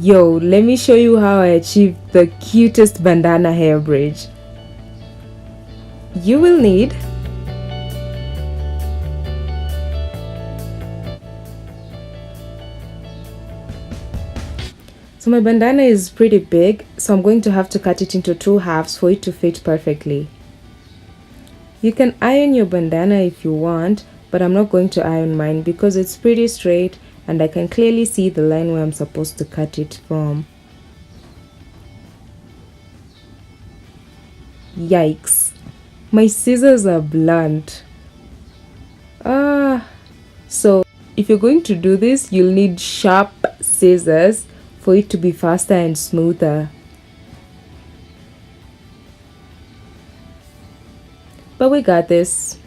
Yo, let me show you how I achieved the cutest bandana hair bridge. You will need So my bandana is pretty big, so I'm going to have to cut it into two halves for it to fit perfectly. You can iron your bandana if you want, but I'm not going to iron mine because it's pretty straight and I can clearly see the line where I'm supposed to cut it from. Yikes. My scissors are blunt. So if you're going to do this, you'll need sharp scissors for it to be faster and smoother. But we got this.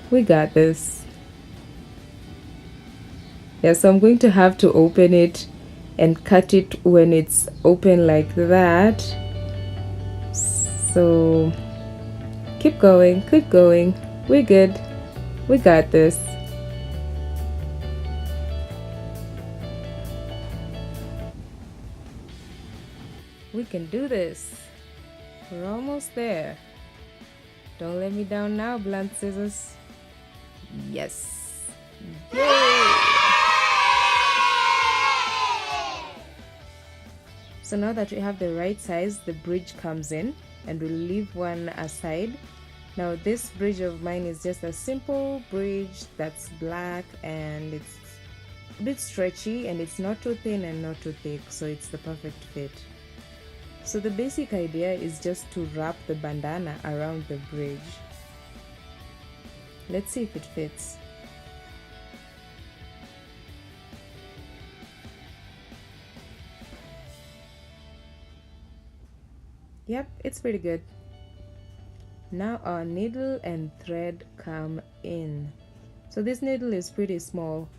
We got this. Yeah, so I'm going to have to open it and cut it when it's open like that. So keep going, keep going. We're good. We got this. We can do this. We're almost there. Don't let me down now, blunt scissors. Yes. Yay! So now that we have the right size, the bridge comes in and we'll leave one aside. Now this bridge of mine is just a simple bridge that's black and it's a bit stretchy and it's not too thin and not too thick, so it's the perfect fit. So the basic idea is just to wrap the bandana around the bridge. Let's see if it fits. Yep, it's pretty good. Now our needle and thread come in. So this needle is pretty small.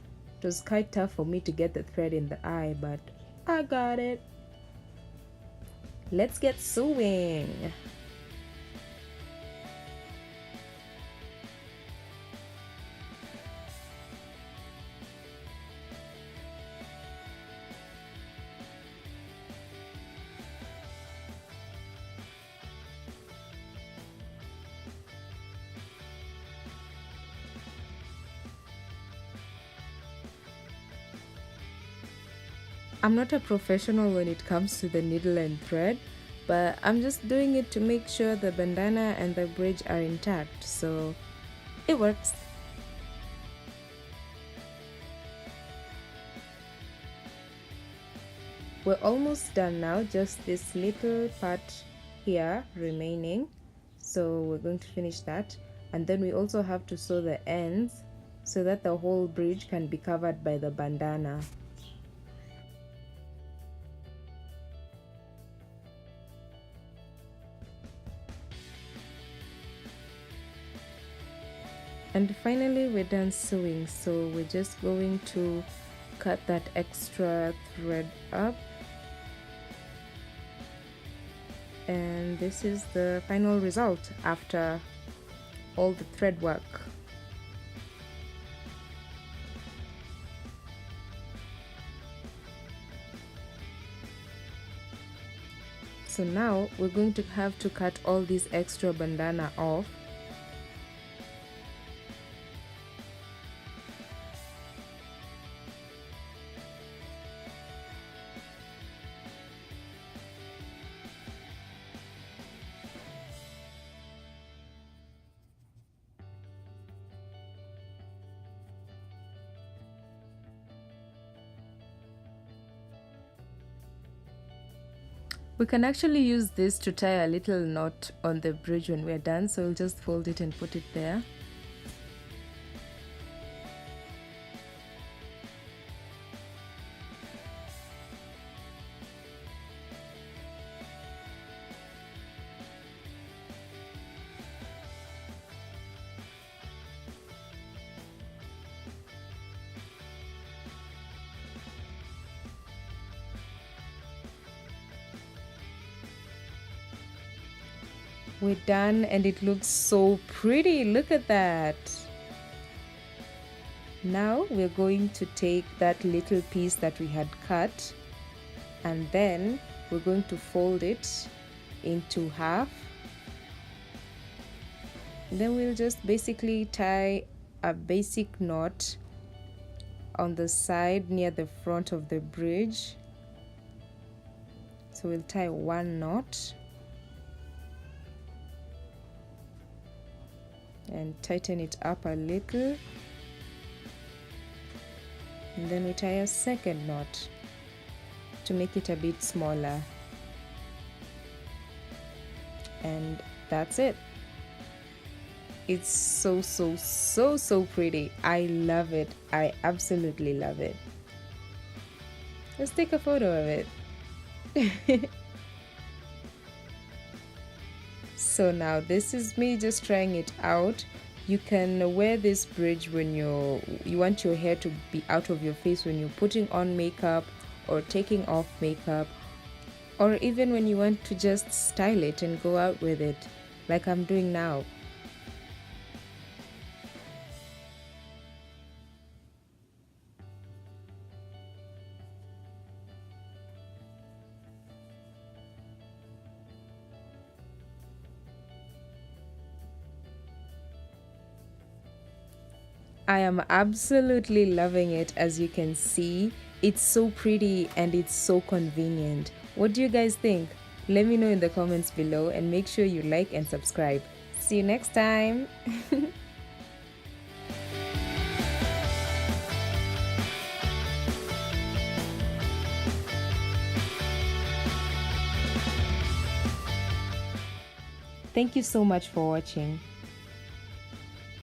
It was quite tough for me to get the thread in the eye, but I got it. Let's get sewing. I'm not a professional when it comes to the needle and thread, but I'm just doing it to make sure the bandana and the bridge are intact, so it works. We're almost done now, just this little part here remaining, so we're going to finish that, and then we also have to sew the ends so that the whole bridge can be covered by the bandana. And finally we're done sewing, so we're just going to cut that extra thread up, and this is the final result after all the thread work. So now we're going to have to cut all this extra bandana off. We can actually use this to tie a little knot on the bridge when we're done, so we'll just fold it and put it there. We're done and it looks so pretty. Look at that. Now we're going to take that little piece that we had cut, and then we're going to fold it into half. Then we'll just basically tie a basic knot on the side near the front of the bridge. So we'll tie one knot and tighten it up a little, and then we tie a second knot to make it a bit smaller, and that's it. It's so pretty. I love it. I absolutely love it. Let's take a photo of it. So now this is me just trying it out. You can wear this bridge when you want your hair to be out of your face when you're putting on makeup or taking off makeup, or even when you want to just style it and go out with it like I'm doing now. I am absolutely loving it. As you can see, it's so pretty and it's so convenient. What do you guys think? Let me know in the comments below, and make sure you like and subscribe. See you next time. Thank you so much for watching.